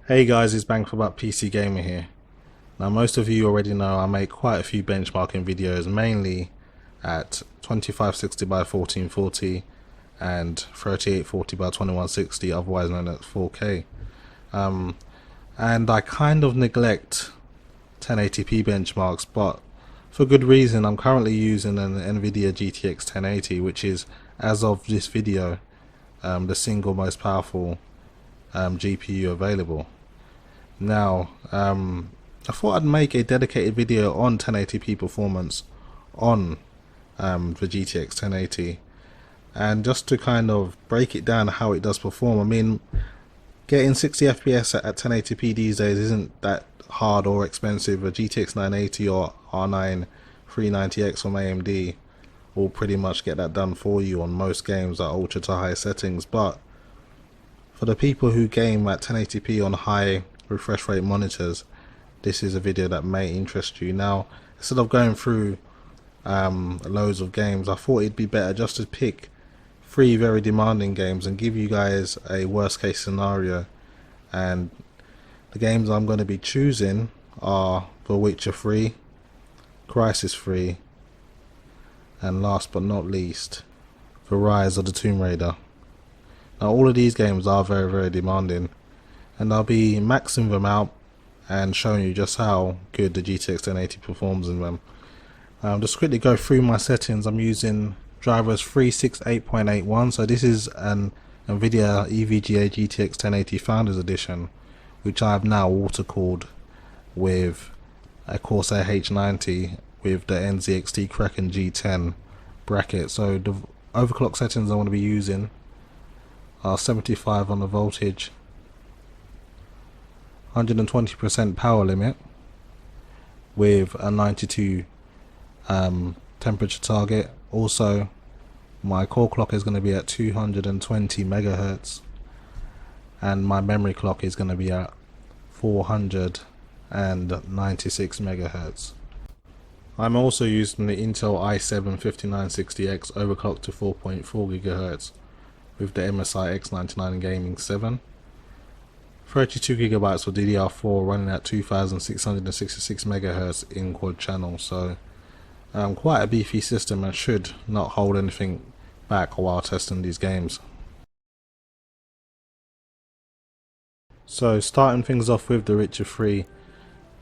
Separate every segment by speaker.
Speaker 1: Hey guys, it's Bang for Buck PC Gamer here. Now most of you already know I make quite a few benchmarking videos, mainly at 2560 by 1440 and 3840 by 2160, otherwise known as 4K. And I kind of neglect 1080p benchmarks, but for good reason. I'm currently using an NVIDIA GTX 1080, which is, as of this video, the single most powerful GPU available. Now, I thought I'd make a dedicated video on 1080p performance on the GTX 1080, and just to kind of break it down how it does perform. I mean, getting 60 FPS at 1080p these days isn't that hard or expensive. A GTX 980 or R9 390X from AMD will pretty much get that done for you on most games at ultra to high settings. But for the people who game at 1080p on high refresh rate monitors, this is a video that may interest you. Now, instead of going through loads of games, I thought it'd be better just to pick 3 very demanding games and give you guys a worst case scenario. And the games I'm going to be choosing are The Witcher 3, Crysis 3, and last but not least, The Rise of the Tomb Raider. Now all of these games are very demanding, and I'll be maxing them out and showing you just how good the GTX 1080 performs in them. Just quickly go through my settings. I'm using drivers 368.81, so this is an NVIDIA EVGA GTX 1080 Founders Edition, which I have now water-cooled with a Corsair H110i with the NZXT Kraken G10 bracket. So the overclock settings I want to be using are 75 on the voltage, 120% power limit with a 92 temperature target. Also, my core clock is going to be at 220 megahertz, and my memory clock is going to be at 496 megahertz. I'm also using the Intel i7 5960X overclocked to 4.4 gigahertz with the MSI X99 Gaming 7. 32GB for DDR4 running at 2666 MHz in quad channel, so quite a beefy system and should not hold anything back while testing these games. So starting things off with The Witcher 3,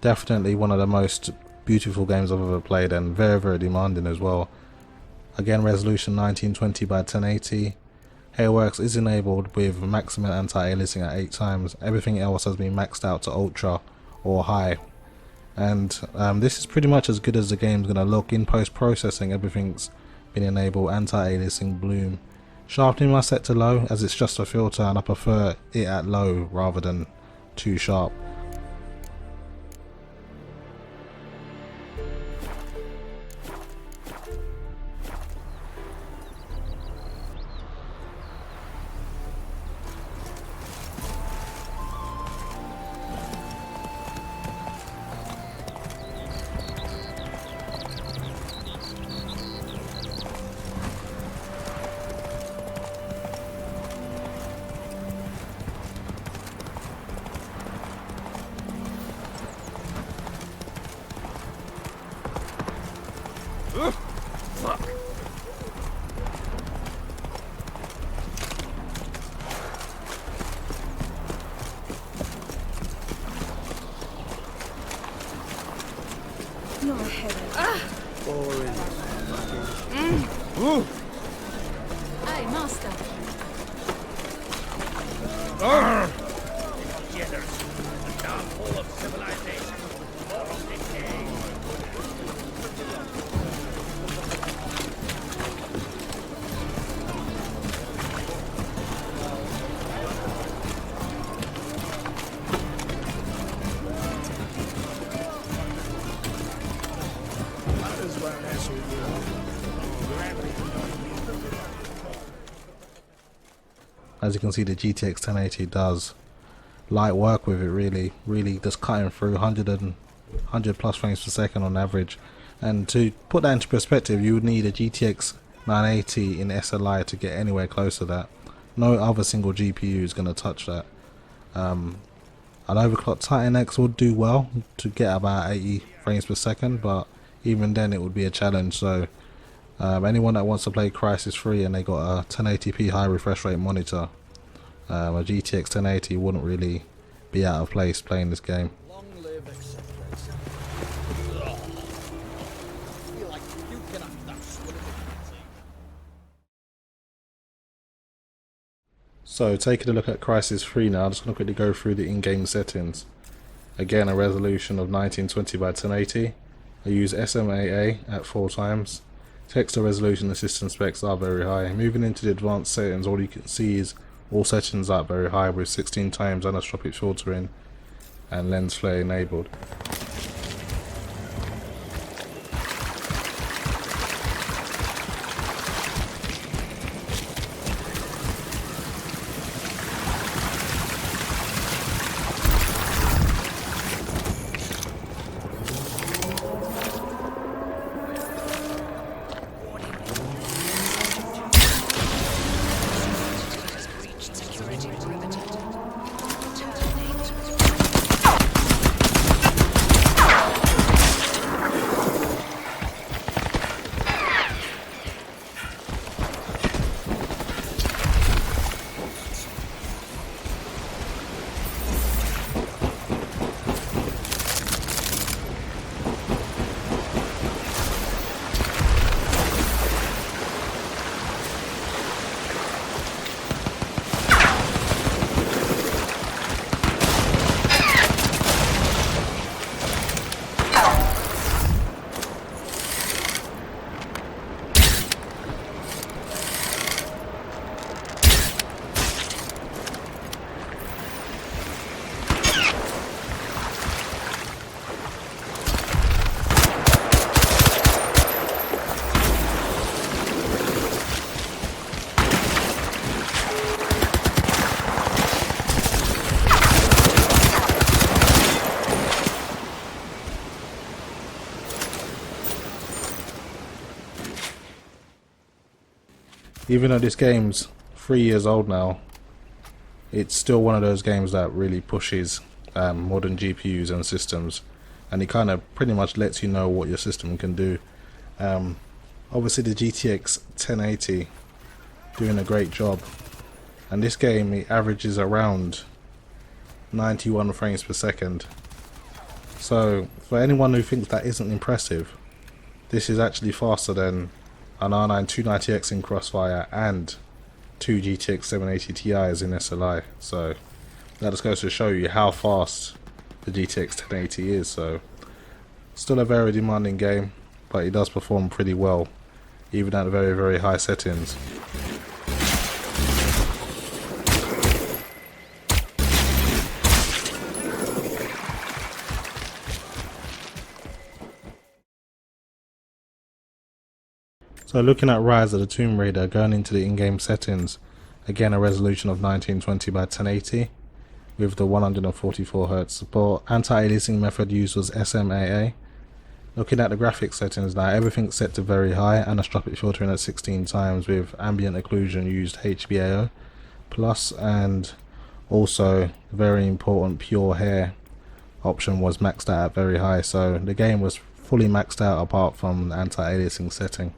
Speaker 1: definitely one of the most beautiful games I've ever played, and very demanding as well. Again, resolution 1920 by 1080. Hairworks is enabled with maximum anti-aliasing at 8 times. Everything else has been maxed out to ultra or high, and this is pretty much as good as the game's gonna look. In post-processing, everything's been enabled: anti-aliasing, bloom. Sharpening I set to low, as it's just a filter and I prefer it at low rather than too sharp.
Speaker 2: Fuck.
Speaker 3: No heaven.
Speaker 2: Boring.
Speaker 3: Aye, master.
Speaker 2: Jitters. A downfall of civilization. Moral decay.
Speaker 1: As you can see, the GTX 1080 does light work with it, really just cutting through 100 plus frames per second on average. And to put that into perspective, you would need a GTX 980 in SLI to get anywhere close to that. No other single GPU is going to touch that. An overclocked Titan X would do well to get about 80 frames per second, but even then it would be a challenge. So anyone that wants to play Crysis 3 and they got a 1080p high refresh rate monitor, a GTX 1080 wouldn't really be out of place playing this game.
Speaker 2: Long live acceptance. Ugh. I feel like you cannot touch what it is.
Speaker 1: So taking a look at Crysis 3 now, I'm just going to quickly go through the in-game settings. Again, a resolution of 1920 by 1080. I use SMAA at 4 times. Text to resolution and system specs are very high. Moving into the advanced settings, all you can see is all settings are very high with 16 times anisotropic filtering and lens flare enabled. Even though this game's 3 years old now, it's still one of those games that really pushes modern GPUs and systems, and it kind of pretty much lets you know what your system can do. Obviously the GTX 1080 doing a great job, and this game it averages around 91 frames per second. So for anyone who thinks that isn't impressive, this is actually faster than an R9 290X in Crossfire and 2 GTX 780 Ti's in SLI. So that just goes to show you how fast the GTX 1080 is. So still a very demanding game, but it does perform pretty well even at very, very high settings. So looking at Rise of the Tomb Raider, going into the in-game settings, again a resolution of 1920 by 1080 with the 144Hz support. Anti-aliasing method used was SMAA. Looking at the graphics settings now, everything's set to very high, anisotropic filtering at 16 times with ambient occlusion used HBAO plus, and also very important pure hair option was maxed out at very high. So the game was fully maxed out apart from the anti-aliasing setting.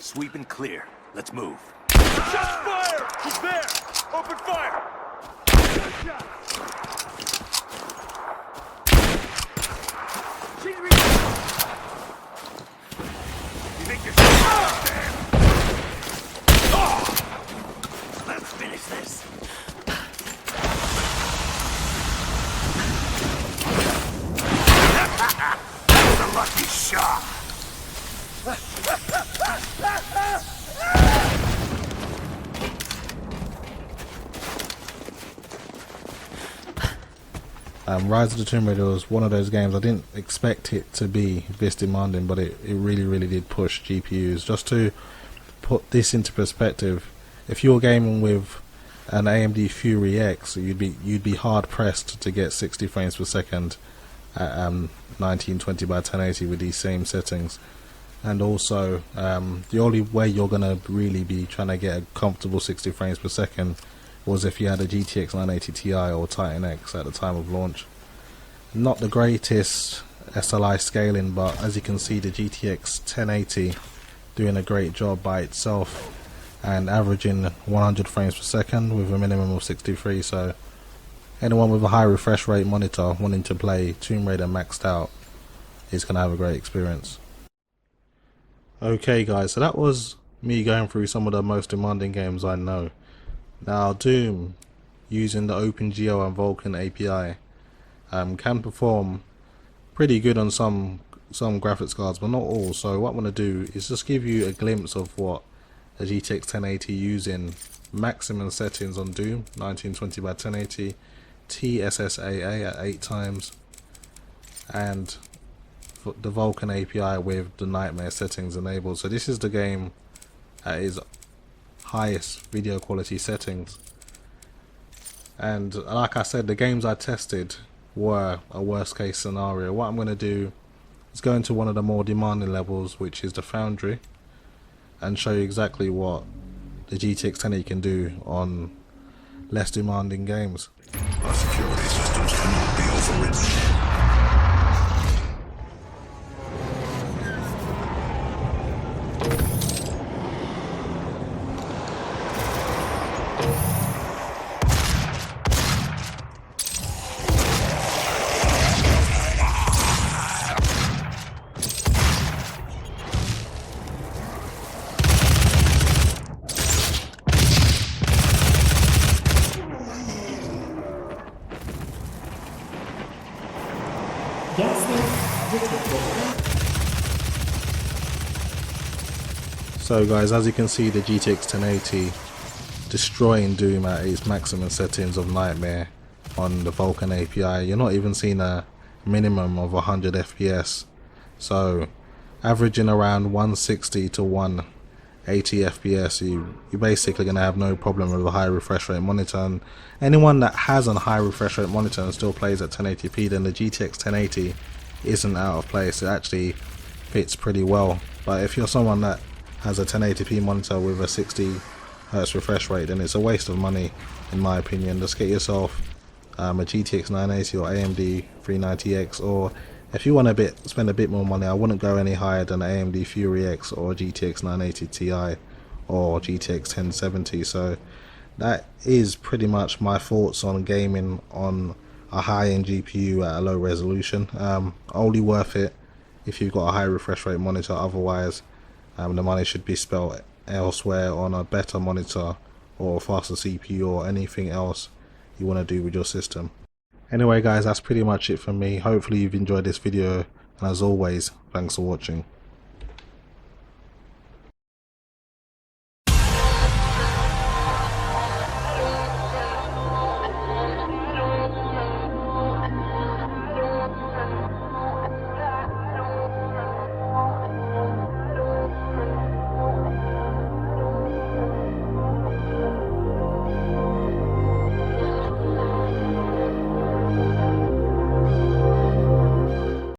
Speaker 4: Sweep and clear. Let's move.
Speaker 2: Shots fired! He's there! Open fire!
Speaker 4: You think you're out there? Oh! Let's finish this. That was a lucky shot.
Speaker 1: Rise of the Tomb Raider was one of those games I didn't expect it to be this demanding, but it really did push GPUs. Just to put this into perspective, if you're gaming with an AMD Fury X, you'd be hard pressed to get 60 frames per second at 1920 by 1080 with these same settings. And also, the only way you're gonna really be trying to get a comfortable 60 frames per second was if you had a GTX 980 Ti or Titan X at the time of launch. Not the greatest SLI scaling, but as you can see, the GTX 1080 doing a great job by itself and averaging 100 frames per second with a minimum of 63. So anyone with a high refresh rate monitor wanting to play Tomb Raider maxed out is going to have a great experience. Okay guys, so that was me going through some of the most demanding games I know. Now Doom, using the OpenGL and Vulkan API, can perform pretty good on some graphics cards, but not all. So what I'm going to do is just give you a glimpse of what a GTX 1080 using maximum settings on Doom, 1920 by 1080, TSSAA at 8 times, and the Vulkan API with the nightmare settings enabled. So this is the game at its highest video quality settings, and like I said, the games I tested were a worst case scenario. What I'm going to do is go into one of the more demanding levels, which is the Foundry, and show you exactly what the GTX 1080 can do on less demanding games.
Speaker 4: Our security systems cannot be overridden.
Speaker 1: So guys, as you can see, the GTX 1080 destroying Doom at its maximum settings of nightmare on the Vulkan API. You're not even seeing a minimum of 100 FPS. So averaging around 160 to 180 FPS, you're basically going to have no problem with a high refresh rate monitor. And anyone that has a high refresh rate monitor and still plays at 1080p, then the GTX 1080 isn't out of place. It actually fits pretty well. But if you're someone that has a 1080p monitor with a 60 Hz refresh rate, then it's a waste of money in my opinion. Just get yourself a GTX 980 or AMD 390X, or if you want to spend a bit more money, I wouldn't go any higher than AMD Fury X or GTX 980 Ti or GTX 1070. So that is pretty much my thoughts on gaming on a high-end GPU at a low resolution. Only worth it if you've got a high refresh rate monitor. Otherwise, the money should be spent elsewhere on a better monitor or a faster CPU or anything else you want to do with your system. Anyway guys, that's pretty much it for me. Hopefully you've enjoyed this video, and as always, thanks for watching.